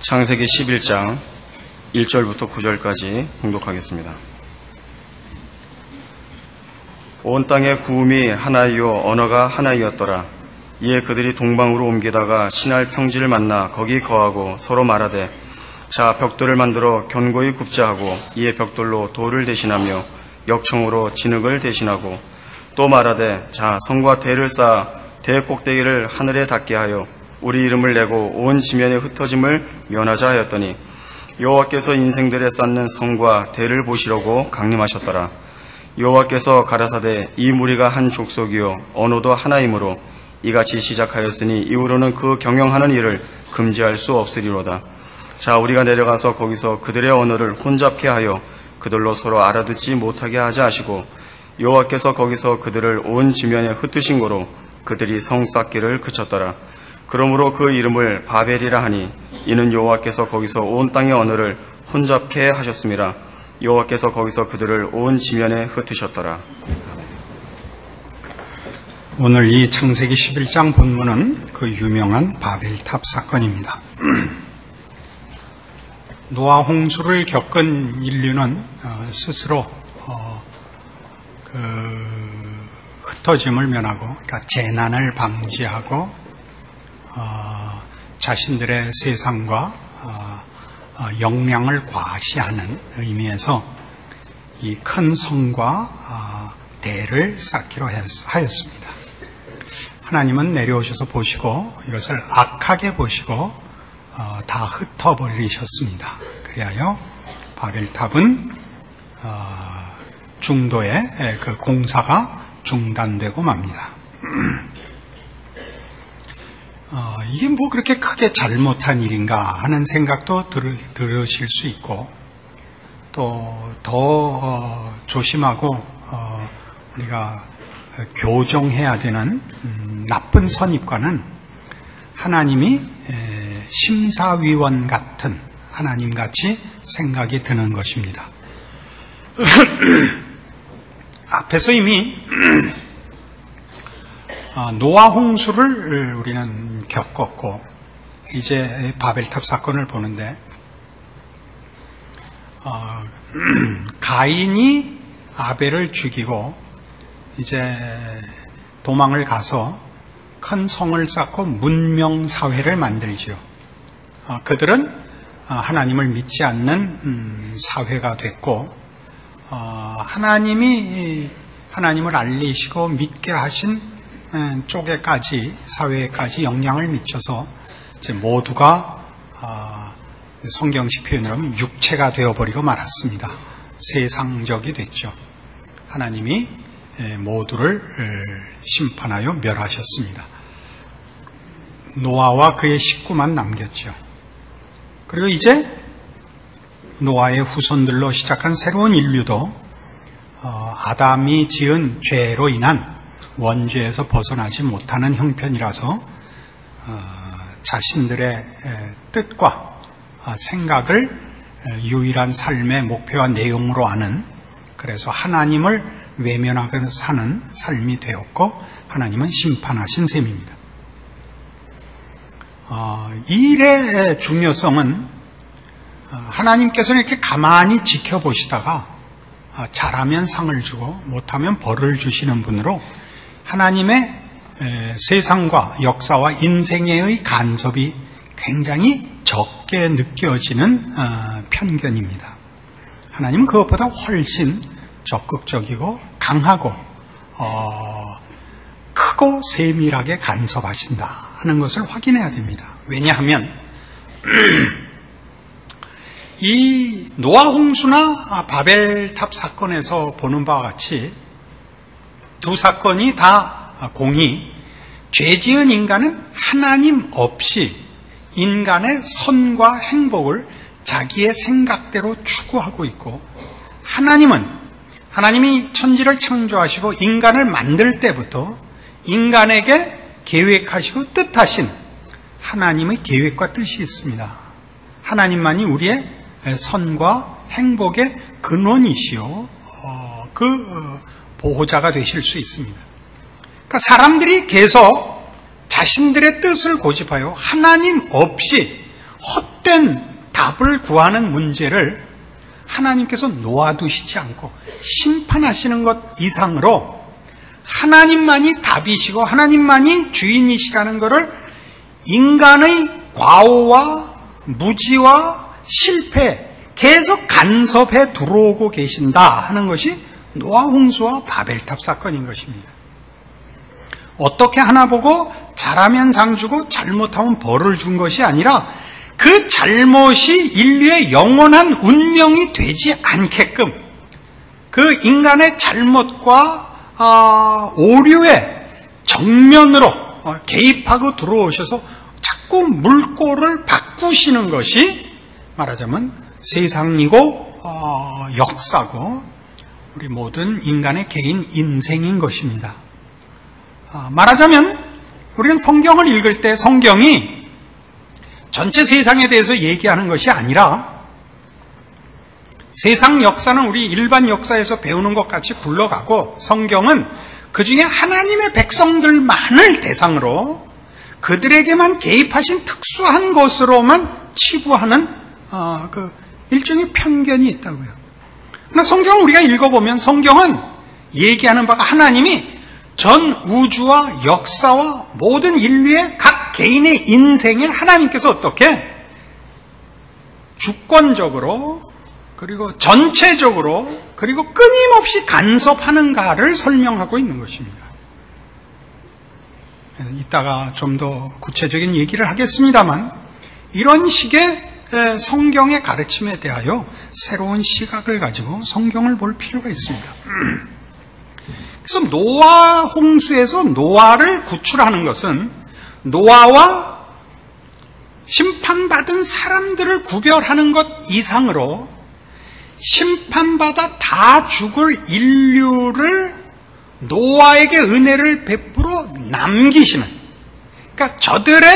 창세기 11장 1절부터 9절까지 봉독하겠습니다. 온 땅의 구음이 하나이요 언어가 하나이었더라. 이에 그들이 동방으로 옮기다가 신할 평지를 만나 거기 거하고 서로 말하되, 자 벽돌을 만들어 견고히 굽자 하고, 이에 벽돌로 돌을 대신하며 역청으로 진흙을 대신하고, 또 말하되, 자 성과 대를 쌓아 대 꼭대기를 하늘에 닿게 하여 우리 이름을 내고 온 지면에 흩어짐을 면하자 하였더니, 여호와께서 인생들에 쌓는 성과 대를 보시려고 강림하셨더라. 여호와께서 가라사대, 이 무리가 한 족속이요 언어도 하나이므로 이같이 시작하였으니 이후로는 그 경영하는 일을 금지할 수 없으리로다. 자 우리가 내려가서 거기서 그들의 언어를 혼잡케 하여 그들로 서로 알아듣지 못하게 하자 하시고, 여호와께서 거기서 그들을 온 지면에 흩으신 고로 그들이 성 쌓기를 그쳤더라. 그러므로 그 이름을 바벨이라 하니, 이는 여호와께서 거기서 온 땅의 언어를 혼잡케 하셨음이라. 여호와께서 거기서 그들을 온 지면에 흩으셨더라. 오늘 이 창세기 11장 본문은 그 유명한 바벨탑 사건입니다. 노아 홍수를 겪은 인류는 스스로 흩어짐을 면하고, 그러니까 재난을 방지하고 자신들의 세상과 역량을 과시하는 의미에서 이 큰 성과 대를 쌓기로 하였습니다. 하나님은 내려오셔서 보시고 이것을 악하게 보시고 다 흩어버리셨습니다. 그리하여 바벨탑은 중도에 그 공사가 중단되고 맙니다. 이게 뭐 그렇게 크게 잘못한 일인가 하는 생각도 들으실 수 있고, 또 더 조심하고 우리가 교정해야 되는 나쁜 선입관은 하나님이 심사위원 같은 하나님같이 생각이 드는 것입니다. 앞에서 이미 노아 홍수를 우리는 겪었고, 이제 바벨탑 사건을 보는데, 가인이 아벨을 죽이고 이제 도망을 가서 큰 성을 쌓고 문명사회를 만들죠. 그들은 하나님을 믿지 않는 사회가 됐고, 하나님이 하나님을 알리시고 믿게 하신 쪽에까지, 사회에까지 영향을 미쳐서 이제 모두가 성경식 표현으로 하면 육체가 되어버리고 말았습니다. 세상적이 됐죠. 하나님이 모두를 심판하여 멸하셨습니다. 노아와 그의 식구만 남겼죠. 그리고 이제 노아의 후손들로 시작한 새로운 인류도 아담이 지은 죄로 인한 원죄에서 벗어나지 못하는 형편이라서 자신들의 뜻과 생각을 유일한 삶의 목표와 내용으로 아는, 그래서 하나님을 외면하고 사는 삶이 되었고, 하나님은 심판하신 셈입니다. 이 일의 중요성은 하나님께서는 이렇게 가만히 지켜보시다가 잘하면 상을 주고 못하면 벌을 주시는 분으로 하나님의 세상과 역사와 인생의 간섭이 굉장히 적게 느껴지는 편견입니다. 하나님은 그것보다 훨씬 적극적이고 강하고 크고 세밀하게 간섭하신다 하는 것을 확인해야 됩니다. 왜냐하면 이 노아 홍수나 바벨탑 사건에서 보는 바와 같이 두 사건이 다 공히 죄지은 인간은 하나님 없이 인간의 선과 행복을 자기의 생각대로 추구하고 있고, 하나님이 천지를 창조하시고 인간을 만들 때부터 인간에게 계획하시고 뜻하신 하나님의 계획과 뜻이 있습니다. 하나님만이 우리의 선과 행복의 근원이시요 그 보호자가 되실 수 있습니다. 그러니까 사람들이 계속 자신들의 뜻을 고집하여 하나님 없이 헛된 답을 구하는 문제를 하나님께서 놓아두시지 않고 심판하시는 것 이상으로 하나님만이 답이시고 하나님만이 주인이시라는 것을 인간의 과오와 무지와 실패 계속 간섭해 들어오고 계신다 하는 것이 노아 홍수와 바벨탑 사건인 것입니다. 어떻게 하나 보고 잘하면 상 주고 잘못하면 벌을 준 것이 아니라 그 잘못이 인류의 영원한 운명이 되지 않게끔 그 인간의 잘못과 오류의 정면으로 개입하고 들어오셔서 자꾸 물꼬를 바꾸시는 것이 말하자면 세상이고 역사고 우리 모든 인간의 개인 인생인 것입니다. 말하자면 우리는 성경을 읽을 때 성경이 전체 세상에 대해서 얘기하는 것이 아니라 세상 역사는 우리 일반 역사에서 배우는 것 같이 굴러가고 성경은 그 중에 하나님의 백성들만을 대상으로 그들에게만 개입하신 특수한 것으로만 치부하는 그 일종의 편견이 있다고요. 그러나 성경을 우리가 읽어보면 성경은 얘기하는 바가 하나님이 전 우주와 역사와 모든 인류의 각 개인의 인생에 하나님께서 어떻게 주권적으로 그리고 전체적으로 그리고 끊임없이 간섭하는가를 설명하고 있는 것입니다. 이따가 좀 더 구체적인 얘기를 하겠습니다만 이런 식의 성경의 가르침에 대하여 새로운 시각을 가지고 성경을 볼 필요가 있습니다. 그래서 노아 홍수에서 노아를 구출하는 것은 노아와 심판받은 사람들을 구별하는 것 이상으로 심판받아 다 죽을 인류를 노아에게 은혜를 베풀어 남기시는, 그러니까 저들의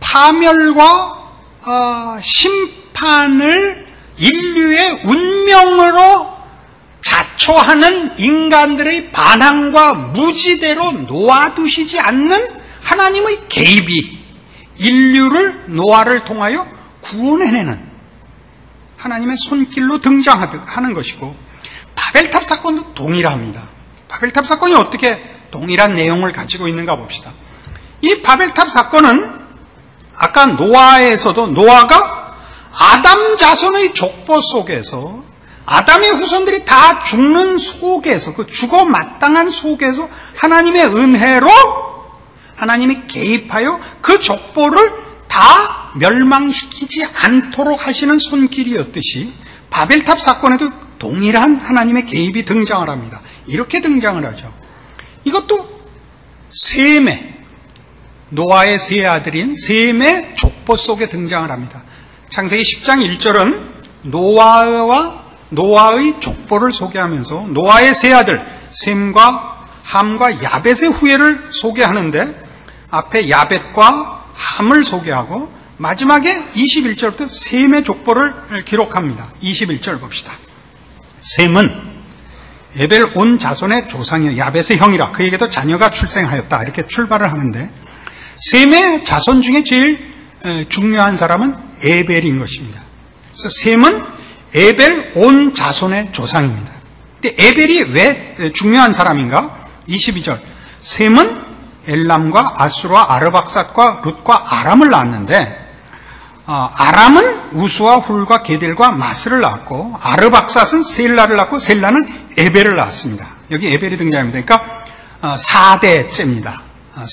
파멸과 심판을 인류의 운명으로 자초하는 인간들의 반항과 무지대로 놓아두시지 않는 하나님의 개입이 인류를 노아를 통하여 구원해내는 하나님의 손길로 등장하는 것이고, 바벨탑 사건도 동일합니다. 바벨탑 사건이 어떻게 동일한 내용을 가지고 있는가 봅시다. 이 바벨탑 사건은 아까 노아에서도 노아가 아담 자손의 족보 속에서 아담의 후손들이 다 죽는 속에서 그 죽어 마땅한 속에서 하나님의 은혜로 하나님이 개입하여 그 족보를 다 멸망시키지 않도록 하시는 손길이었듯이 바벨탑 사건에도 동일한 하나님의 개입이 등장을 합니다. 이렇게 등장을 하죠. 이것도 셈의 노아의 세 아들인 셈의 족보 속에 등장을 합니다. 창세기 10장 1절은 노아의 족보를 소개하면서 노아의 세 아들 셈과 함과 야벳의 후예를 소개하는데 앞에 야벳과 함을 소개하고 마지막에 21절부터 셈의 족보를 기록합니다. 21절 봅시다. 셈은 에벨 온 자손의 조상이요 야벳의 형이라 그에게도 자녀가 출생하였다 이렇게 출발을 하는데 셈의 자손 중에 제일 중요한 사람은 에벨인 것입니다. 그래서 셈은 에벨 온 자손의 조상입니다. 근데 에벨이 왜 중요한 사람인가? 22절 셈은 엘람과 아수르와 아르박삿과 룻과 아람을 낳았는데 아람은 우수와 훌과 게델과 마스를 낳았고 아르박삿은 셀라를 낳고 셀라는 에벨을 낳았습니다. 여기 에벨이 등장합니다. 그러니까 4대째입니다.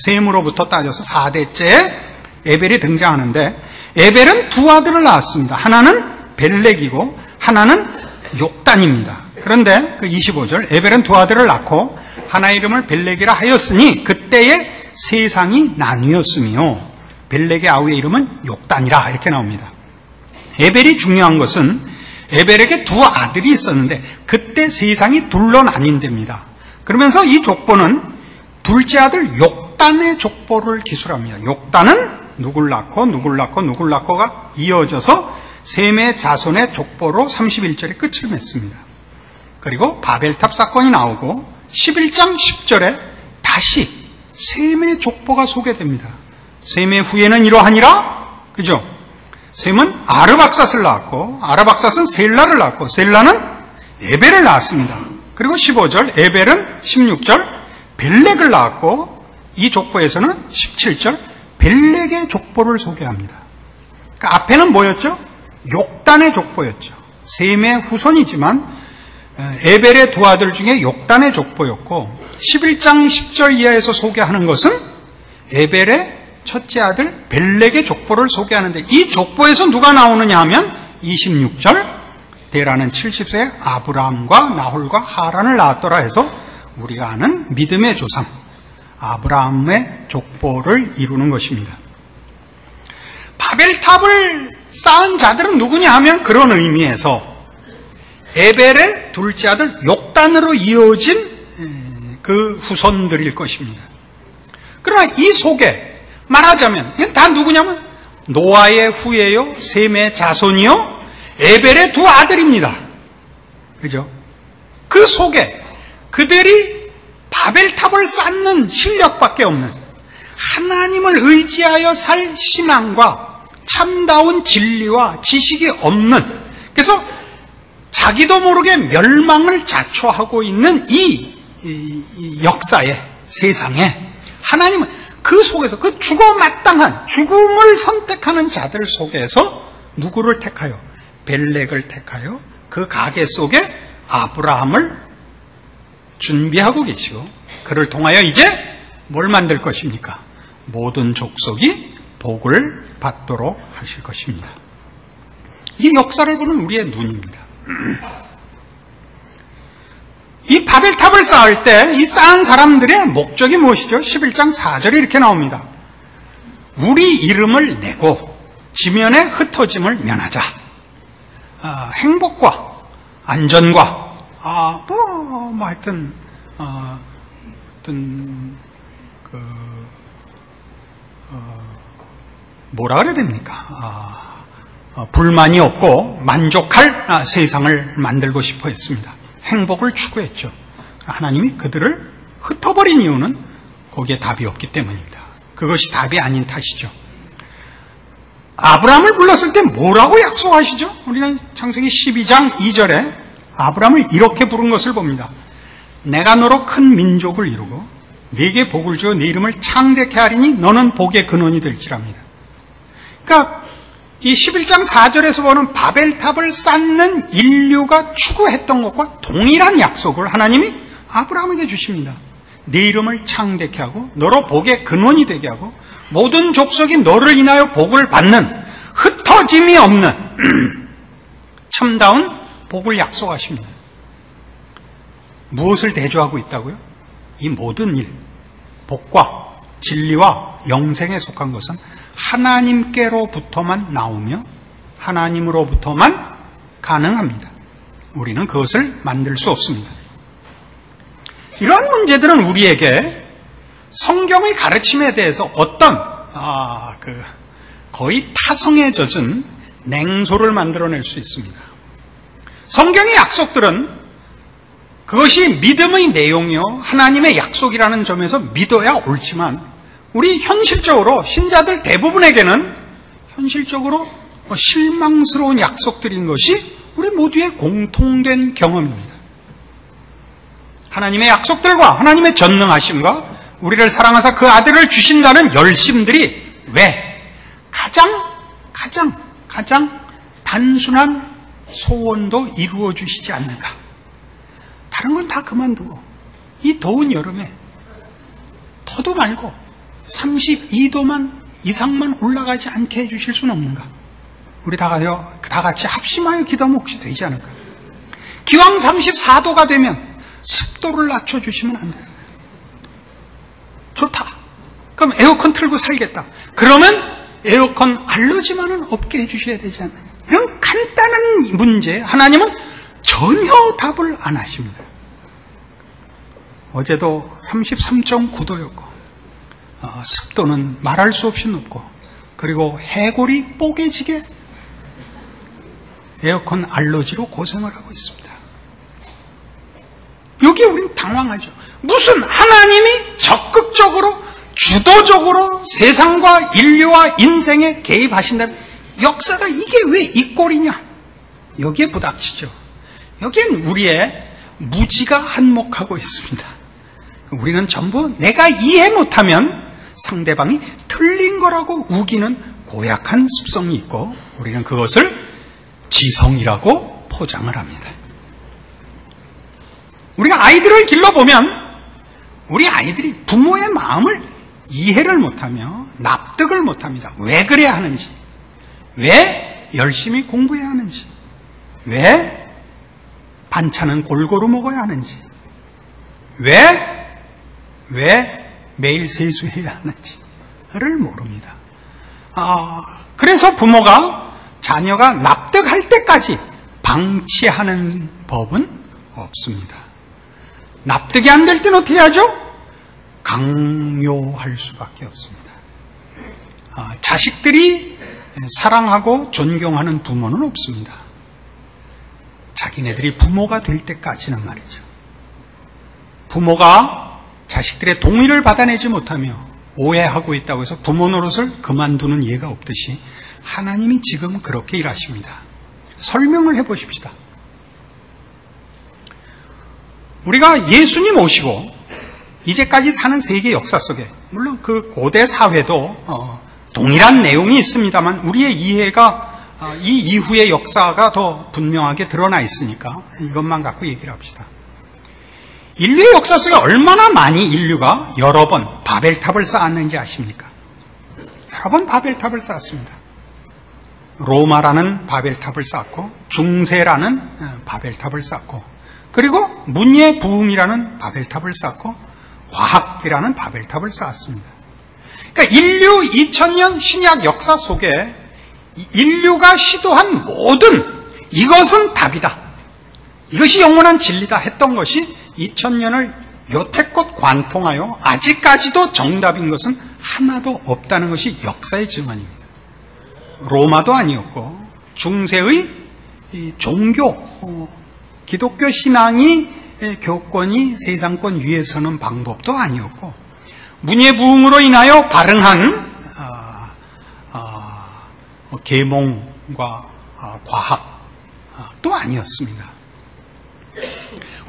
셈으로부터 따져서 4대째 에벨이 등장하는데 에벨은 두 아들을 낳았습니다. 하나는 벨렉이고 하나는 욕단입니다. 그런데 그 25절 에벨은 두 아들을 낳고 하나의 이름을 벨렉이라 하였으니 그때의 세상이 나뉘었으며 벨렉의 아우의 이름은 욕단이라 이렇게 나옵니다. 에벨이 중요한 것은 에벨에게 두 아들이 있었는데 그때 세상이 둘로 나뉜답니다. 그러면서 이 족보는 둘째 아들 욕단의 족보를 기술합니다. 욕단은 누굴 낳고 누굴 낳고 누굴 낳고가 이어져서 셈의 자손의 족보로 31절에 끝을 맺습니다. 그리고 바벨탑 사건이 나오고 11장 10절에 다시 셈의 족보가 소개됩니다. 셈의 후예는 이러하니라, 그죠? 셈은 아르박삿을 낳았고 아르박삿은 셀라를 낳았고 셀라는 에벨을 낳았습니다. 그리고 15절 에벨은 16절 벨렉을 낳았고 이 족보에서는 17절 벨렉의 족보를 소개합니다. 그러니까 앞에는 뭐였죠? 욕단의 족보였죠. 셈의 후손이지만 에벨의 두 아들 중에 욕단의 족보였고 11장 10절 이하에서 소개하는 것은 에벨의 첫째 아들 벨렉의 족보를 소개하는데 이 족보에서 누가 나오느냐 하면 26절 데라는 70세 아브라함과 나홀과 하란을 낳았더라 해서 우리가 아는 믿음의 조상 아브라함의 족보를 이루는 것입니다. 바벨탑을 쌓은 자들은 누구냐 하면 그런 의미에서 에벨의 둘째 아들 욕단으로 이어진 그 후손들일 것입니다. 그러나 이 속에 말하자면 이건 다 누구냐면 노아의 후예요, 셈의 자손이요, 에벨의 두 아들입니다. 그죠? 그 속에 그들이 바벨탑을 쌓는 실력밖에 없는 하나님을 의지하여 살 신앙과 참다운 진리와 지식이 없는, 그래서 자기도 모르게 멸망을 자초하고 있는 이 역사의 세상에 하나님은 그 속에서 그 죽어 마땅한 죽음을 선택하는 자들 속에서 누구를 택하여? 벨렉을 택하여 그 가계 속에 아브라함을 준비하고 계시고 그를 통하여 이제 뭘 만들 것입니까? 모든 족속이 복을 받도록 하실 것입니다. 이 역사를 보는 우리의 눈입니다. 이 바벨탑을 쌓을 때 이 쌓은 사람들의 목적이 무엇이죠? 11장 4절에 이렇게 나옵니다. 우리 이름을 내고 지면에 흩어짐을 면하자. 행복과 안전과 하여튼 뭐라 그래야 됩니까? 불만이 없고 만족할 세상을 만들고 싶어 했습니다. 행복을 추구했죠. 하나님이 그들을 흩어버린 이유는 거기에 답이 없기 때문입니다. 그것이 답이 아닌 탓이죠. 아브라함을 불렀을 때 뭐라고 약속하시죠? 우리는 창세기 12장 2절에 아브라함을 이렇게 부른 것을 봅니다. 내가 너로 큰 민족을 이루고 네게 복을 주어 네 이름을 창대케 하리니 너는 복의 근원이 될지랍니다. 그러니까 이 11장 4절에서 보는 바벨탑을 쌓는 인류가 추구했던 것과 동일한 약속을 하나님이 아브라함에게 주십니다. 네 이름을 창대케 하고 너로 복의 근원이 되게 하고 모든 족속이 너를 인하여 복을 받는 흩어짐이 없는 참다운 복을 약속하십니다. 무엇을 대조하고 있다고요? 이 모든 일, 복과 진리와 영생에 속한 것은 하나님께로부터만 나오며 하나님으로부터만 가능합니다. 우리는 그것을 만들 수 없습니다. 이러한 문제들은 우리에게 성경의 가르침에 대해서 어떤 거의 타성에 젖은 냉소를 만들어낼 수 있습니다. 성경의 약속들은 그것이 믿음의 내용이요 하나님의 약속이라는 점에서 믿어야 옳지만 우리 현실적으로 신자들 대부분에게는 현실적으로 실망스러운 약속들인 것이 우리 모두의 공통된 경험입니다. 하나님의 약속들과 하나님의 전능하심과 우리를 사랑하사 그 아들을 주신다는 열심들이 왜 가장 단순한 소원도 이루어 주시지 않는가? 다른 건 다 그만두고 이 더운 여름에 더도 말고 32도만 이상만 올라가지 않게 해주실 수는 없는가? 우리 다 같이 합심하여 기도하면 혹시 되지 않을까? 기왕 34도가 되면 습도를 낮춰주시면 안 돼요. 좋다. 그럼 에어컨 틀고 살겠다. 그러면 에어컨 알러지만은 없게 해주셔야 되지 않나요? 이런 간단한 문제 하나님은 전혀 답을 안 하십니다. 어제도 33.9도였고 습도는 말할 수 없이 높고 그리고 해골이 뽀개지게 에어컨 알러지로 고생을 하고 있습니다. 여기에 우린 당황하죠. 무슨 하나님이 적극적으로 주도적으로 세상과 인류와 인생에 개입하신다면 역사가 이게 왜 이 꼴이냐? 여기에 부닥치죠. 여기엔 우리의 무지가 한몫하고 있습니다. 우리는 전부 내가 이해 못하면 상대방이 틀린 거라고 우기는 고약한 습성이 있고 우리는 그것을 지성이라고 포장을 합니다. 우리가 아이들을 길러보면 우리 아이들이 부모의 마음을 이해를 못하며 납득을 못합니다. 왜 그래야 하는지, 왜 열심히 공부해야 하는지, 왜 반찬은 골고루 먹어야 하는지, 왜 매일 세수해야 하는지를 모릅니다. 그래서 부모가 자녀가 납득할 때까지 방치하는 법은 없습니다. 납득이 안 될 때는 어떻게 하죠? 강요할 수밖에 없습니다. 자식들이 사랑하고 존경하는 부모는 없습니다. 자기네들이 부모가 될 때까지는 말이죠. 부모가 자식들의 동의를 받아내지 못하며 오해하고 있다고 해서 부모 노릇을 그만두는 예가 없듯이 하나님이 지금 그렇게 일하십니다. 설명을 해보십시다. 우리가 예수님 오시고 이제까지 사는 세계 역사 속에 물론 그 고대 사회도 동일한 내용이 있습니다만 우리의 이해가 이 이후의 역사가 더 분명하게 드러나 있으니까 이것만 갖고 얘기를 합시다. 인류의 역사 속에 얼마나 많이 인류가 여러 번 바벨탑을 쌓았는지 아십니까? 여러 번 바벨탑을 쌓았습니다. 로마라는 바벨탑을 쌓고 중세라는 바벨탑을 쌓고 그리고 문예부흥이라는 바벨탑을 쌓고 과학이라는 바벨탑을 쌓았습니다. 그러니까 인류 2000년 신약 역사 속에 인류가 시도한 모든 이것은 답이다, 이것이 영원한 진리다 했던 것이 2000년을 여태껏 관통하여 아직까지도 정답인 것은 하나도 없다는 것이 역사의 증언입니다. 로마도 아니었고 중세의 종교, 기독교 신앙이 교권이 세상권 위에 서는 방법도 아니었고 문예부흥으로 인하여 발흥한 계몽과 과학도 아니었습니다.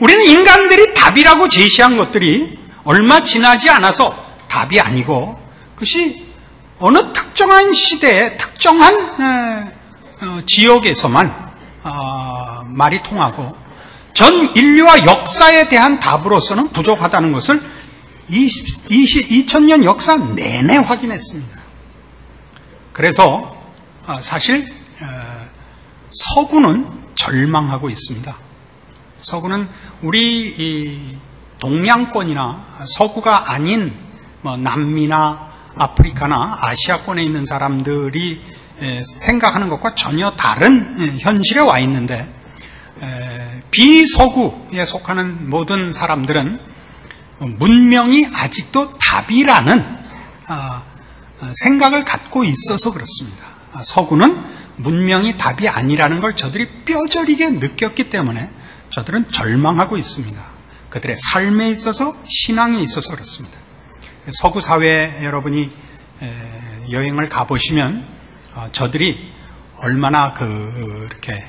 우리는 인간들이 답이라고 제시한 것들이 얼마 지나지 않아서 답이 아니고 그것이 어느 특정한 시대에 특정한 지역에서만 말이 통하고 전 인류와 역사에 대한 답으로서는 부족하다는 것을 2000년 역사 내내 확인했습니다. 그래서 사실 서구는 절망하고 있습니다. 서구는 우리 동양권이나 서구가 아닌 남미나 아프리카나 아시아권에 있는 사람들이 생각하는 것과 전혀 다른 현실에 와 있는데 비서구에 속하는 모든 사람들은 문명이 아직도 답이라는 생각을 갖고 있어서 그렇습니다. 서구는 문명이 답이 아니라는 걸 저들이 뼈저리게 느꼈기 때문에 저들은 절망하고 있습니다. 그들의 삶에 있어서 신앙에 있어서 그렇습니다. 서구 사회에 여러분이 여행을 가보시면 저들이 얼마나 그렇게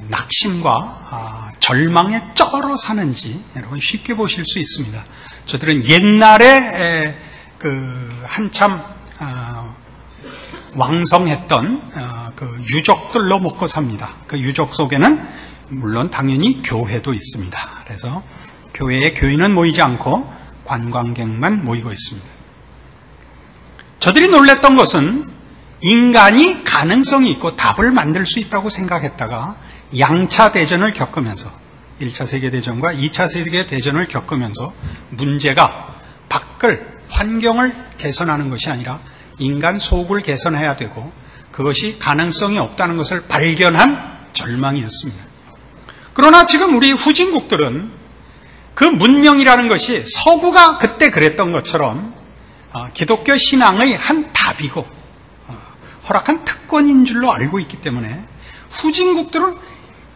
낙심과 절망에 쩔어 사는지 여러분 쉽게 보실 수 있습니다. 저들은 옛날에 한참 왕성했던 유적들로 먹고 삽니다. 그 유적 속에는 물론 당연히 교회도 있습니다. 그래서 교회에 교인은 모이지 않고 관광객만 모이고 있습니다. 저들이 놀랬던 것은 인간이 가능성이 있고 답을 만들 수 있다고 생각했다가 양차 대전을 겪으면서 1차 세계대전과 2차 세계대전을 겪으면서 문제가 밖을 환경을 개선하는 것이 아니라 인간 속을 개선해야 되고 그것이 가능성이 없다는 것을 발견한 절망이었습니다. 그러나 지금 우리 후진국들은 그 문명이라는 것이 서구가 그때 그랬던 것처럼 기독교 신앙의 한 답이고 허락한 특권인 줄로 알고 있기 때문에 후진국들은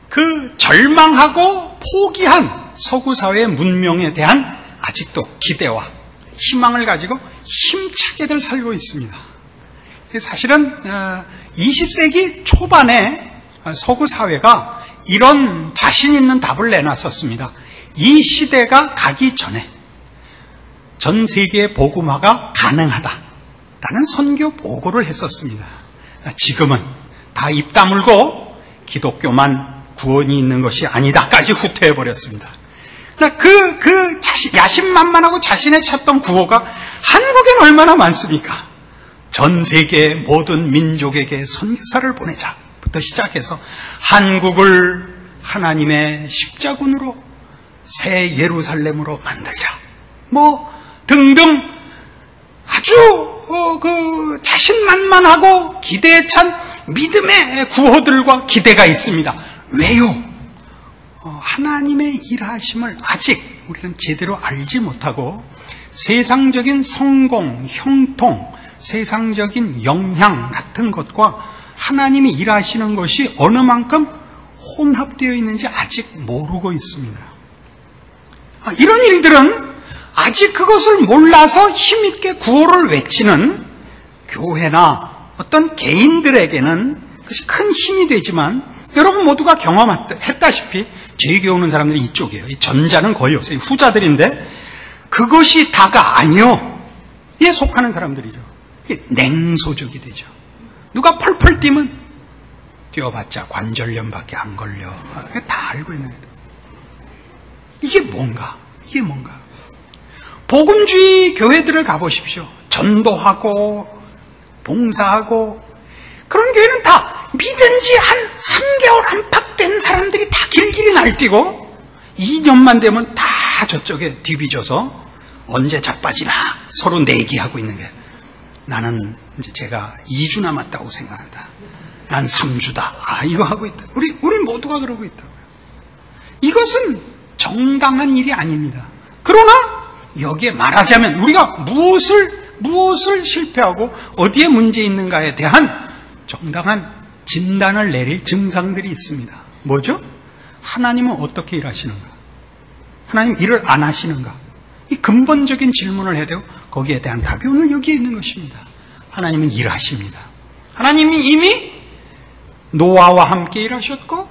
그 절망하고 포기한 서구 사회의 문명에 대한 아직도 기대와 희망을 가지고 힘차게들 살고 있습니다. 사실은 20세기 초반에 서구 사회가 이런 자신 있는 답을 내놨었습니다. 이 시대가 가기 전에 전 세계의 복음화가 가능하다라는 선교 보고를 했었습니다. 지금은 다 입 다물고 기독교만 구원이 있는 것이 아니다까지 후퇴해버렸습니다. 야심만만하고 자신의 찾던 구호가 한국엔 얼마나 많습니까? 전 세계의 모든 민족에게 선교사를 보내자부터 시작해서 한국을 하나님의 십자군으로 새 예루살렘으로 만들자 등등 아주 자신만만하고 기대에 찬 믿음의 구호들과 기대가 있습니다. 왜요? 하나님의 일하심을 아직 우리는 제대로 알지 못하고 세상적인 성공, 형통, 세상적인 영향 같은 것과 하나님이 일하시는 것이 어느 만큼 혼합되어 있는지 아직 모르고 있습니다. 이런 일들은 아직 그것을 몰라서 힘있게 구호를 외치는 교회나 어떤 개인들에게는 그것이 큰 힘이 되지만 여러분 모두가 경험했다시피 제 교회 오는 사람들이 이쪽이에요. 이 전자는 거의 없어요. 후자들인데 그것이 다가 아니요. 에 속하는 사람들이죠. 냉소적이 되죠. 누가 펄펄 뛰면 뛰어봤자 관절염밖에 안 걸려. 다 알고 있는 거예요. 이게 뭔가? 복음주의 교회들을 가보십시오. 전도하고 봉사하고 그런 교회는 다 믿은 지 한 3개월 안팎된 사람들이 다 길길이 날뛰고 2년만 되면 다 저쪽에 뒤비져서 언제 자빠지나 서로 내기하고 있는 거예요. 나는 이제 제가 2주 남았다고 생각한다. 난 3주다. 이거 하고 있다. 우리 모두가 그러고 있다고요. 이것은 정당한 일이 아닙니다. 그러나 여기에 말하자면 우리가 무엇을 실패하고 어디에 문제 있는가에 대한 정당한 진단을 내릴 증상들이 있습니다. 뭐죠? 하나님은 어떻게 일하시는가? 하나님 일을 안 하시는가? 이 근본적인 질문을 해야 되고 거기에 대한 답이 오늘 여기에 있는 것입니다. 하나님은 일하십니다. 하나님이 이미 노아와 함께 일하셨고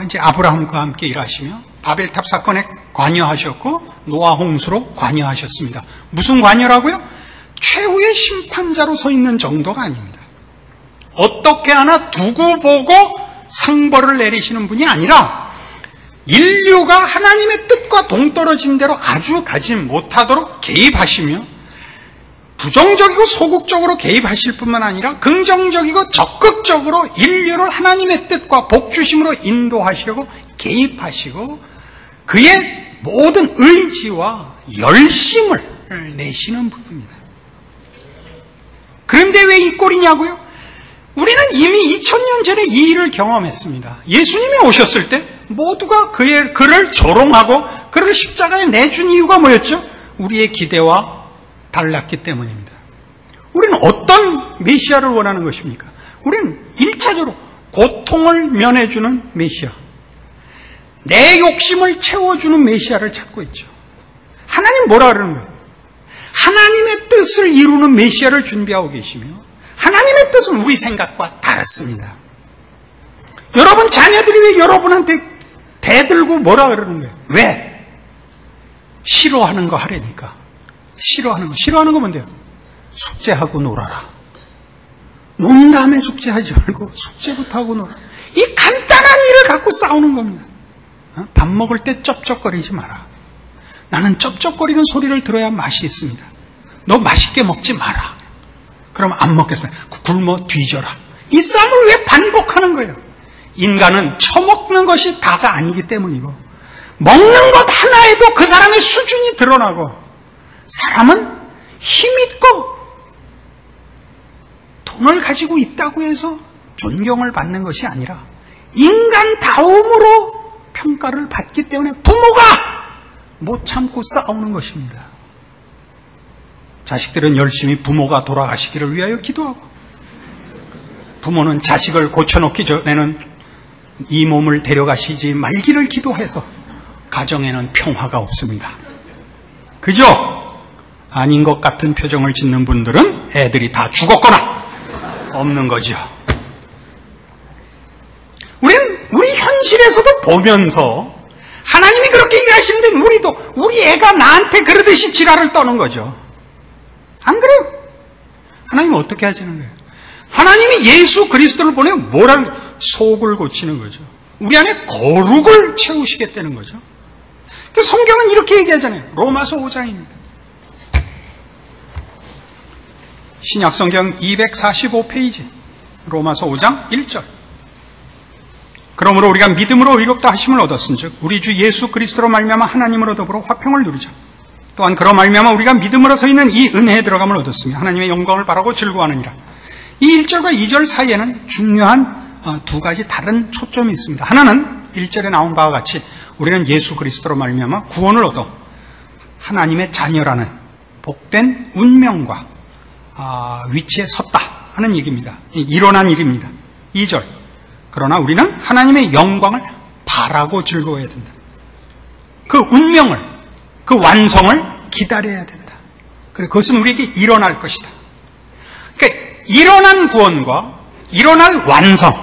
이제 아브라함과 함께 일하시며 바벨탑 사건에 관여하셨고 노아 홍수로 관여하셨습니다. 무슨 관여라고요? 최후의 심판자로 서 있는 정도가 아닙니다. 어떻게 하나 두고 보고 상벌을 내리시는 분이 아니라 인류가 하나님의 뜻과 동떨어진 대로 아주 가지 못하도록 개입하시며 부정적이고 소극적으로 개입하실 뿐만 아니라 긍정적이고 적극적으로 인류를 하나님의 뜻과 복주심으로 인도하시려고 개입하시고 그의 모든 의지와 열심을 내시는 분입니다. 그런데 왜 이 꼴이냐고요? 우리는 이미 2000년 전에 이 일을 경험했습니다. 예수님이 오셨을 때 모두가 그를 조롱하고 그를 십자가에 내준 이유가 뭐였죠? 우리의 기대와 달랐기 때문입니다. 우리는 어떤 메시아를 원하는 것입니까? 우리는 1차적으로 고통을 면해주는 메시아, 내 욕심을 채워주는 메시아를 찾고 있죠. 하나님 뭐라 그러는 거예요? 하나님의 뜻을 이루는 메시아를 준비하고 계시며 하나님의 뜻은 우리 생각과 다릅니다. 여러분 자녀들이 왜 여러분한테 대들고 뭐라 그러는 거예요? 왜? 싫어하는 거 하려니까. 싫어하는 거 뭔데요? 숙제하고 놀아라. 논 다음에 숙제하지 말고 숙제부터 하고 놀아라. 이 간단한 일을 갖고 싸우는 겁니다. 밥 먹을 때 쩝쩝거리지 마라. 나는 쩝쩝거리는 소리를 들어야 맛이 있습니다. 너 맛있게 먹지 마라. 그럼 안 먹겠습니다. 굶어 뒤져라. 이 싸움을 왜 반복하는 거예요? 인간은 처먹는 것이 다가 아니기 때문이고 먹는 것 하나에도 그 사람의 수준이 드러나고 사람은 힘있고 돈을 가지고 있다고 해서 존경을 받는 것이 아니라 인간다움으로 평가를 받기 때문에 부모가 못 참고 싸우는 것입니다. 자식들은 열심히 부모가 돌아가시기를 위하여 기도하고 부모는 자식을 고쳐놓기 전에는 이 몸을 데려가시지 말기를 기도해서 가정에는 평화가 없습니다. 그죠? 아닌 것 같은 표정을 짓는 분들은 애들이 다 죽었거나 없는 거죠. 우리 현실에서도 보면서 하나님이 그렇게 일하시는데 우리 애가 나한테 그러듯이 지랄을 떠는 거죠. 안 그래요? 하나님은 어떻게 하시는 거예요? 하나님이 예수 그리스도를 보내 뭐라는 거예요? 속을 고치는 거죠. 우리 안에 거룩을 채우시겠다는 거죠. 그 성경은 이렇게 얘기하잖아요. 로마서 5장입니다. 신약성경 245페이지 로마서 5장 1절. 그러므로 우리가 믿음으로 의롭다 하심을 얻었은즉 우리 주 예수 그리스도로 말미암아 하나님으로 더불어 화평을 누리자. 또한 그로 말미암아 우리가 믿음으로 서 있는 이 은혜에 들어감을 얻었으며 하나님의 영광을 바라고 즐거워하느니라. 이 1절과 2절 사이에는 중요한 두 가지 다른 초점이 있습니다. 하나는 1절에 나온 바와 같이 우리는 예수 그리스도로 말미암아 구원을 얻어 하나님의 자녀라는 복된 운명과 위치에 섰다 하는 얘기입니다. 일어난 일입니다. 2절. 그러나 우리는 하나님의 영광을 바라고 즐거워해야 된다. 그 운명을, 그 완성을 기다려야 된다. 그리고 그것은 우리에게 일어날 것이다. 그러니까 일어난 구원과 일어날 완성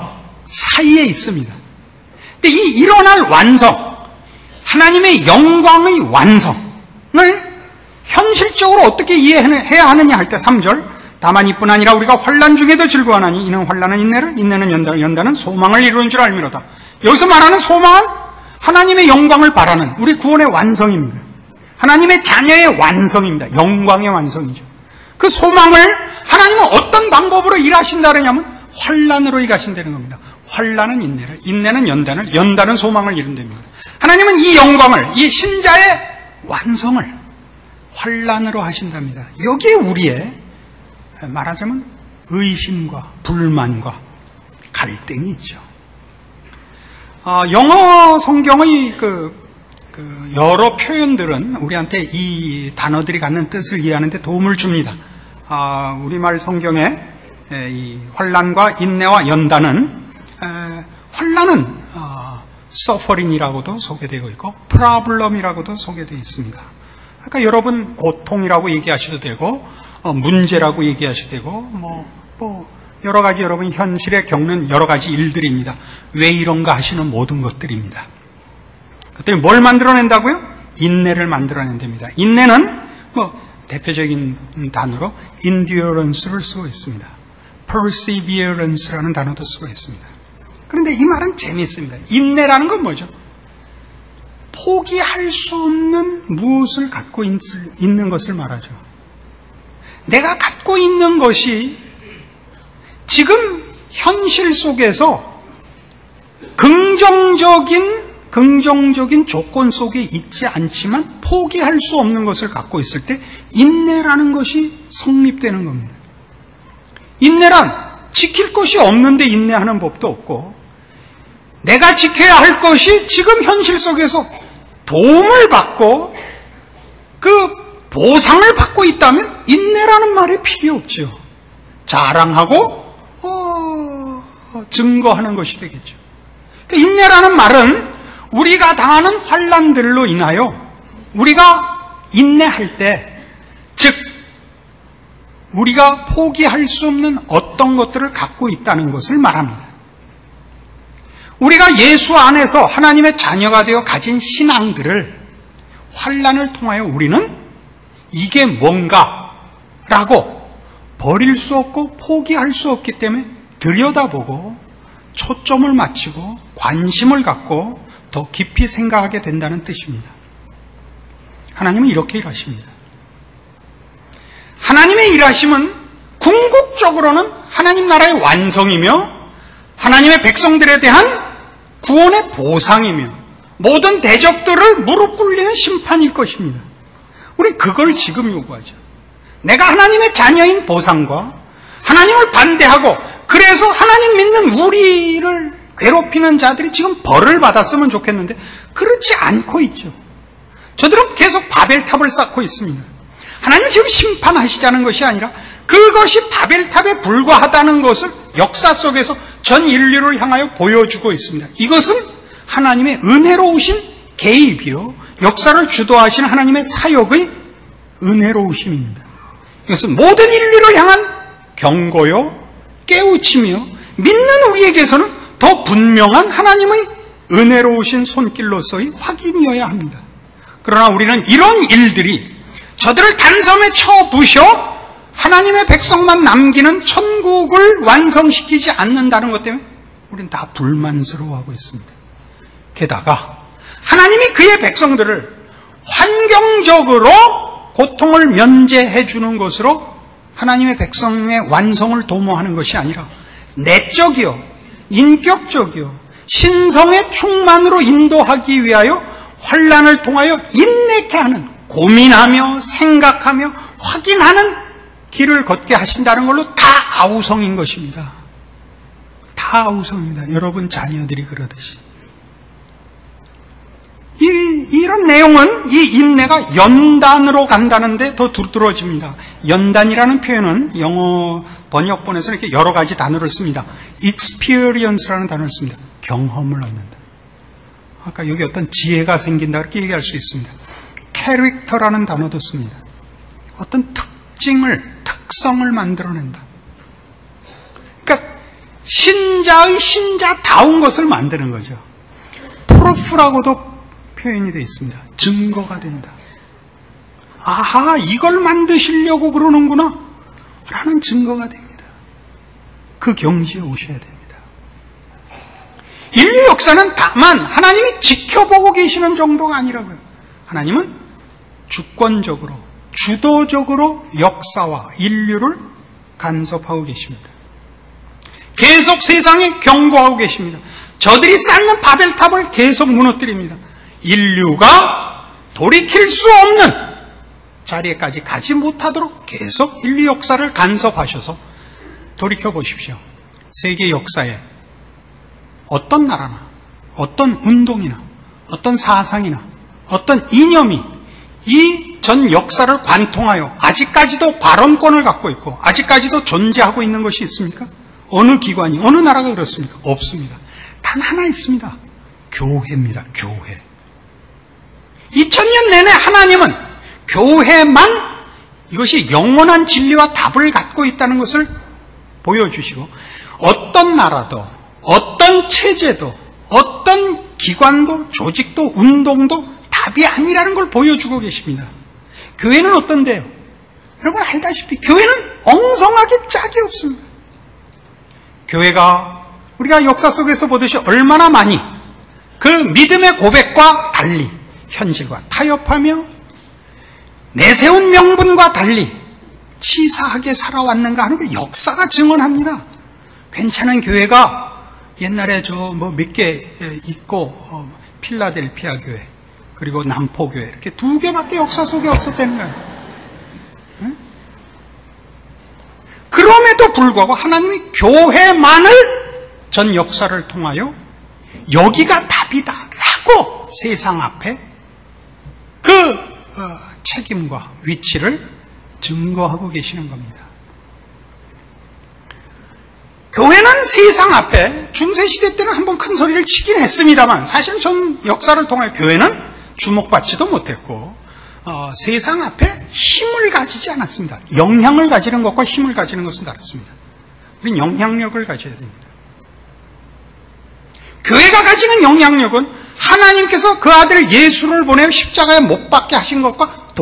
사이에 있습니다. 근데 이 일어날 완성, 하나님의 영광의 완성을 현실적으로 어떻게 이해해야 하느냐 할 때 3절. 다만 이뿐 아니라 우리가 환난 중에도 즐거워하나니 이는 환난은 인내를, 인내는 연단은 소망을 이루는 줄 알미로다. 여기서 말하는 소망은 하나님의 영광을 바라는 우리 구원의 완성입니다. 하나님의 자녀의 완성입니다. 영광의 완성이죠. 그 소망을 하나님은 어떤 방법으로 일하신다 그러냐면 환난으로 일하신다는 겁니다. 환난은 인내를, 인내는 연단을, 연단은 소망을 이룬답니다. 하나님은 이 영광을, 이 신자의 완성을 환난으로 하신답니다. 여기에 우리의 말하자면 의심과 불만과 갈등이 있죠. 영어 성경의 여러 표현들은 우리한테 이 단어들이 갖는 뜻을 이해하는 데 도움을 줍니다. 우리말 성경에 이 환난과 인내와 연단은 환난은 suffering이라고도 소개되고 있고 problem이라고도 소개되어 있습니다. 그러니까 여러분 고통이라고 얘기하셔도 되고 문제라고 얘기하셔도 되고 여러 가지 여러분 현실에 겪는 여러 가지 일들입니다. 왜 이런가 하시는 모든 것들입니다. 그것들이 뭘 만들어낸다고요? 인내를 만들어낸답니다. 인내는 대표적인 단어로 endurance를 쓰고 있습니다. perseverance라는 단어도 쓰고 있습니다. 그런데 이 말은 재미있습니다. 인내라는 건 뭐죠? 포기할 수 없는 무엇을 갖고 있는 것을 말하죠. 내가 갖고 있는 것이 지금 현실 속에서 긍정적인 조건 속에 있지 않지만 포기할 수 없는 것을 갖고 있을 때 인내라는 것이 성립되는 겁니다. 인내란 지킬 것이 없는데 인내하는 법도 없고 내가 지켜야 할 것이 지금 현실 속에서 도움을 받고 그 보상을 받고 있다면 인내라는 말이 필요 없죠. 자랑하고 증거하는 것이 되겠죠. 인내라는 말은 우리가 당하는 환난들로 인하여 우리가 인내할 때, 즉 우리가 포기할 수 없는 어떤 것들을 갖고 있다는 것을 말합니다. 우리가 예수 안에서 하나님의 자녀가 되어 가진 신앙들을 환난을 통하여 우리는 이게 뭔가라고 버릴 수 없고 포기할 수 없기 때문에 들여다보고 초점을 맞추고 관심을 갖고 더 깊이 생각하게 된다는 뜻입니다. 하나님은 이렇게 일하십니다. 하나님의 일하심은 궁극적으로는 하나님 나라의 완성이며 하나님의 백성들에 대한 구원의 보상이며 모든 대적들을 무릎 꿇리는 심판일 것입니다. 우린 그걸 지금 요구하죠. 내가 하나님의 자녀인 보상과 하나님을 반대하고 그래서 하나님 믿는 우리를 괴롭히는 자들이 지금 벌을 받았으면 좋겠는데 그렇지 않고 있죠. 저들은 계속 바벨탑을 쌓고 있습니다. 하나님 지금 심판하시자는 것이 아니라 그것이 바벨탑에 불과하다는 것을 역사 속에서 전 인류를 향하여 보여주고 있습니다. 이것은 하나님의 은혜로우신 개입이요 역사를 주도하시는 하나님의 사역의 은혜로우심입니다. 이것은 모든 인류를 향한 경고요 깨우치며 믿는 우리에게서는 더 분명한 하나님의 은혜로우신 손길로서의 확인이어야 합니다. 그러나 우리는 이런 일들이 저들을 단섬에 쳐부셔 하나님의 백성만 남기는 천국을 완성시키지 않는다는 것 때문에 우리는 다 불만스러워하고 있습니다. 게다가 하나님이 그의 백성들을 환경적으로 고통을 면제해 주는 것으로 하나님의 백성의 완성을 도모하는 것이 아니라 내적이요, 인격적이요, 신성의 충만으로 인도하기 위하여 환난을 통하여 인내케 하는, 고민하며 생각하며 확인하는 길을 걷게 하신다는 걸로 다 아우성인 것입니다. 다 아우성입니다. 여러분 자녀들이 그러듯이. 이런 내용은 이 인내가 연단으로 간다는데 더 두드러집니다. 연단이라는 표현은 영어 번역본에서는 이렇게 여러 가지 단어를 씁니다. experience라는 단어를 씁니다. 경험을 얻는다. 아까 여기 어떤 지혜가 생긴다 그렇게 얘기할 수 있습니다. 캐릭터라는 단어도 씁니다. 어떤 특성을 만들어낸다. 그러니까 신자의 신자다운 것을 만드는 거죠. 프로프라고도 표현이 되어 있습니다. 증거가 된다. 아하, 이걸 만드시려고 그러는구나 라는 증거가 됩니다. 그 경지에 오셔야 됩니다. 인류 역사는 다만 하나님이 지켜보고 계시는 정도가 아니라고요. 하나님은 주권적으로, 주도적으로 역사와 인류를 간섭하고 계십니다. 계속 세상에 경고하고 계십니다. 저들이 쌓는 바벨탑을 계속 무너뜨립니다. 인류가 돌이킬 수 없는 자리에까지 가지 못하도록 계속 인류 역사를 간섭하셔서 돌이켜보십시오. 세계 역사에 어떤 나라나 어떤 운동이나 어떤 사상이나 어떤 이념이 이 전 역사를 관통하여 아직까지도 발언권을 갖고 있고 아직까지도 존재하고 있는 것이 있습니까? 어느 기관이, 어느 나라가 그렇습니까? 없습니다. 단 하나 있습니다. 교회입니다. 교회. 2000년 내내 하나님은 교회만 이것이 영원한 진리와 답을 갖고 있다는 것을 보여주시고 어떤 나라도 어떤 체제도 어떤 기관도 조직도 운동도 답이 아니라는 걸 보여주고 계십니다. 교회는 어떤데요? 여러분 알다시피 교회는 엉성하게 짝이 없습니다. 교회가 우리가 역사 속에서 보듯이 얼마나 많이 그 믿음의 고백과 달리 현실과 타협하며 내세운 명분과 달리 치사하게 살아왔는가 하는 걸 역사가 증언합니다. 괜찮은 교회가 옛날에 몇 개 있고 필라델피아 교회 그리고 남포교회 이렇게 2개밖에 역사 속에 없었다는 거예요. 응? 그럼에도 불구하고 하나님이 교회만을 전 역사를 통하여 여기가 답이다라고 세상 앞에 그 책임과 위치를 증거하고 계시는 겁니다. 교회는 세상 앞에 중세시대 때는 한번 큰 소리를 치긴 했습니다만 사실 전 역사를 통하여 교회는 주목받지도 못했고 세상 앞에 힘을 가지지 않았습니다. 영향을 가지는 것과 힘을 가지는 것은 다릅니다. 우리는 영향력을 가져야 됩니다. 교회가 가지는 영향력은 하나님께서 그 아들 예수를 보내어 십자가에 못 박게 하신 것과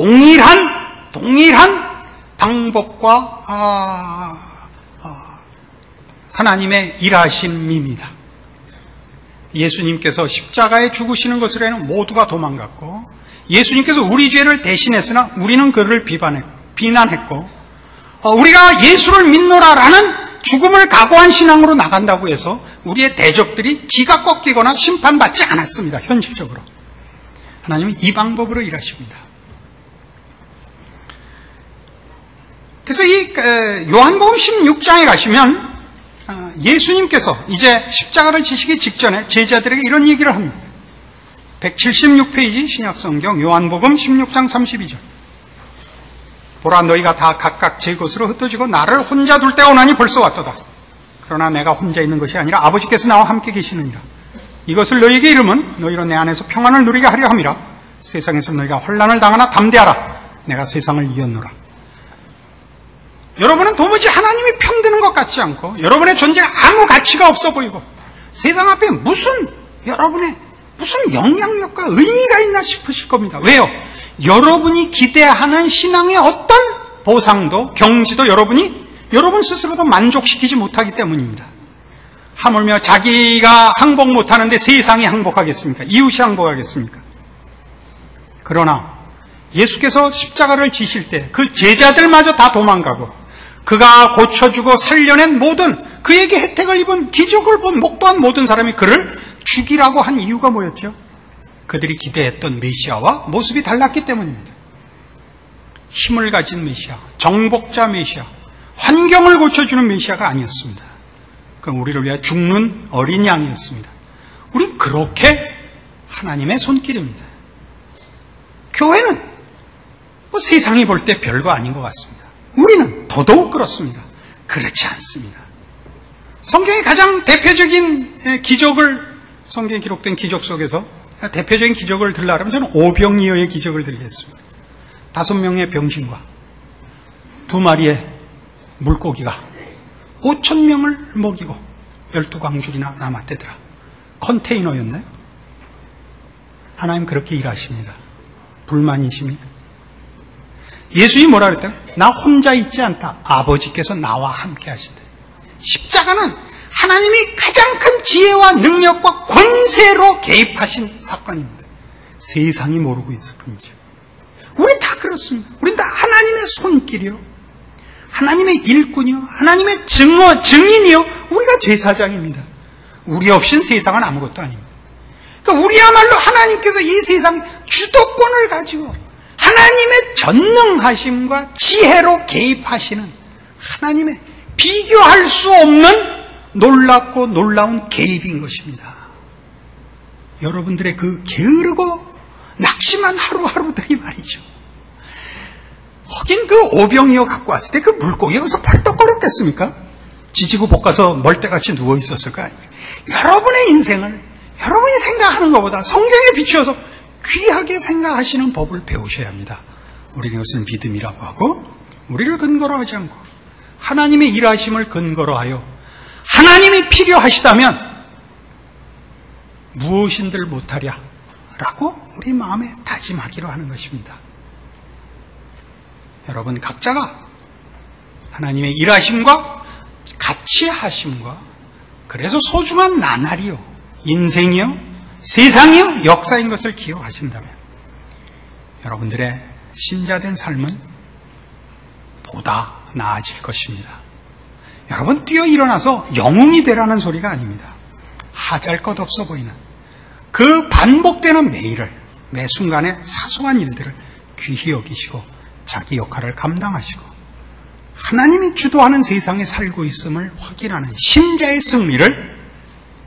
동일한 방법과 하나님의 일하심입니다. 예수님께서 십자가에 죽으시는 것으로는 모두가 도망갔고 예수님께서 우리 죄를 대신했으나 우리는 그를 비난했고 우리가 예수를 믿노라라는 죽음을 각오한 신앙으로 나간다고 해서 우리의 대적들이 기가 꺾이거나 심판받지 않았습니다. 현실적으로. 하나님은 이 방법으로 일하십니다. 그래서 이 요한복음 16장에 가시면 예수님께서 이제 십자가를 지시기 직전에 제자들에게 이런 얘기를 합니다. 176페이지 신약성경 요한복음 16장 32절. 보라 너희가 다 각각 제 것으로 흩어지고 나를 혼자 둘 때가 오나니 벌써 왔도다. 그러나 내가 혼자 있는 것이 아니라 아버지께서 나와 함께 계시느니라. 이것을 너희에게 이르면 너희로 내 안에서 평안을 누리게 하려 함이라. 세상에서 너희가 환난을 당하나 담대하라. 내가 세상을 이겼노라. 여러분은 도무지 하나님이 편드는 것 같지 않고 여러분의 존재가 아무 가치가 없어 보이고 세상 앞에 여러분의 무슨 영향력과 의미가 있나 싶으실 겁니다. 왜요? 여러분이 기대하는 신앙의 어떤 보상도 경지도 여러분 스스로도 만족시키지 못하기 때문입니다. 하물며 자기가 항복 못하는데 세상이 항복하겠습니까? 이웃이 항복하겠습니까? 그러나 예수께서 십자가를 지실 때 그 제자들마저 다 도망가고 그가 고쳐주고 살려낸 모든 그에게 혜택을 입은 기적을 본 목도한 모든 사람이 그를 죽이라고 한 이유가 뭐였죠? 그들이 기대했던 메시아와 모습이 달랐기 때문입니다. 힘을 가진 메시아, 정복자 메시아, 환경을 고쳐주는 메시아가 아니었습니다. 그건 우리를 위해 죽는 어린 양이었습니다. 우리 그렇게 하나님의 손길입니다. 교회는 세상이 볼 때 별거 아닌 것 같습니다. 우리는 더더욱 그렇습니다. 그렇지 않습니다. 성경의 가장 대표적인 기적을, 성경에 기록된 기적 속에서 대표적인 기적을 들라면 저는 오병이어의 기적을 드리겠습니다. 5명의 병신과 2마리의 물고기가 5,000명을 먹이고 12광줄이나 남았대더라. 컨테이너였나요? 하나님 그렇게 일하십니다. 불만이십니까? 예수님이 뭐라 그랬대요? 나 혼자 있지 않다. 아버지께서 나와 함께 하신다. 십자가는 하나님이 가장 큰 지혜와 능력과 권세로 개입하신 사건입니다. 세상이 모르고 있을 뿐이죠. 우린 다 그렇습니다. 우린 다 하나님의 손길이요, 하나님의 일꾼이요, 하나님의 증인이요, 우리가 제사장입니다. 우리 없인 세상은 아무것도 아닙니다. 그러니까 우리야말로 하나님께서 이 세상 주도권을 가지고 하나님의 전능하심과 지혜로 개입하시는 하나님의 비교할 수 없는 놀랍고 놀라운 개입인 것입니다. 여러분들의 그 게으르고 낙심한 하루하루들이 말이죠. 하긴 그 오병이어 갖고 왔을 때 그 물고기가 여기서 펄떡거렸겠습니까? 지지고 볶아서 멀때같이 누워 있었을까? 여러분의 인생을 여러분이 생각하는 것보다 성경에 비추어서 귀하게 생각하시는 법을 배우셔야 합니다. 우리는 이것을 믿음이라고 하고, 우리를 근거로 하지 않고 하나님의 일하심을 근거로 하여 하나님이 필요하시다면 무엇인들 못하랴 라고 우리 마음에 다짐하기로 하는 것입니다. 여러분 각자가 하나님의 일하심과 같이 하심과, 그래서 소중한 나날이요, 인생이요, 세상이요, 역사인 것을 기억하신다면 여러분들의 신자된 삶은 보다 나아질 것입니다. 여러분 뛰어 일어나서 영웅이 되라는 소리가 아닙니다. 하잘것없어 보이는 그 반복되는 매일을, 매 순간의 사소한 일들을 귀히 여기시고 자기 역할을 감당하시고 하나님이 주도하는 세상에 살고 있음을 확인하는 신자의 승리를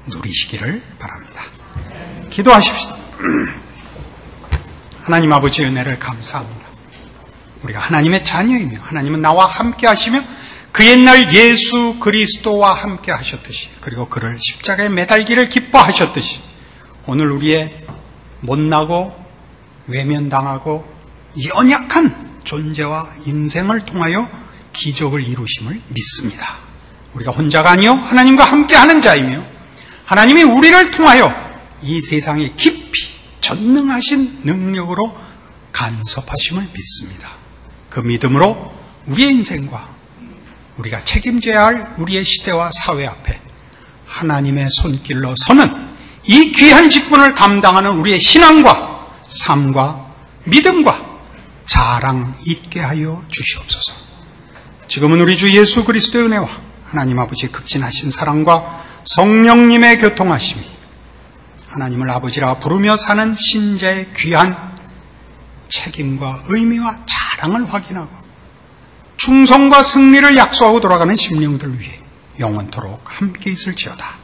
누리시기를 바랍니다. 기도하십시다. 하나님 아버지의 은혜를 감사합니다. 우리가 하나님의 자녀이며 하나님은 나와 함께 하시며 그 옛날 예수 그리스도와 함께 하셨듯이, 그리고 그를 십자가에 매달기를 기뻐하셨듯이 오늘 우리의 못나고 외면당하고 연약한 존재와 인생을 통하여 기적을 이루심을 믿습니다. 우리가 혼자가 아니요 하나님과 함께하는 자이며 하나님이 우리를 통하여 이 세상에 깊이 전능하신 능력으로 간섭하심을 믿습니다. 그 믿음으로 우리의 인생과 우리가 책임져야 할 우리의 시대와 사회 앞에 하나님의 손길로 서는 이 귀한 직분을 감당하는 우리의 신앙과 삶과 믿음과 자랑 있게 하여 주시옵소서. 지금은 우리 주 예수 그리스도의 은혜와 하나님 아버지의 극진하신 사랑과 성령님의 교통하심이 하나님을 아버지라 부르며 사는 신자의 귀한 책임과 의미와 자랑을 확인하고 충성과 승리를 약속하고 돌아가는 심령들 위해 영원토록 함께 있을지어다.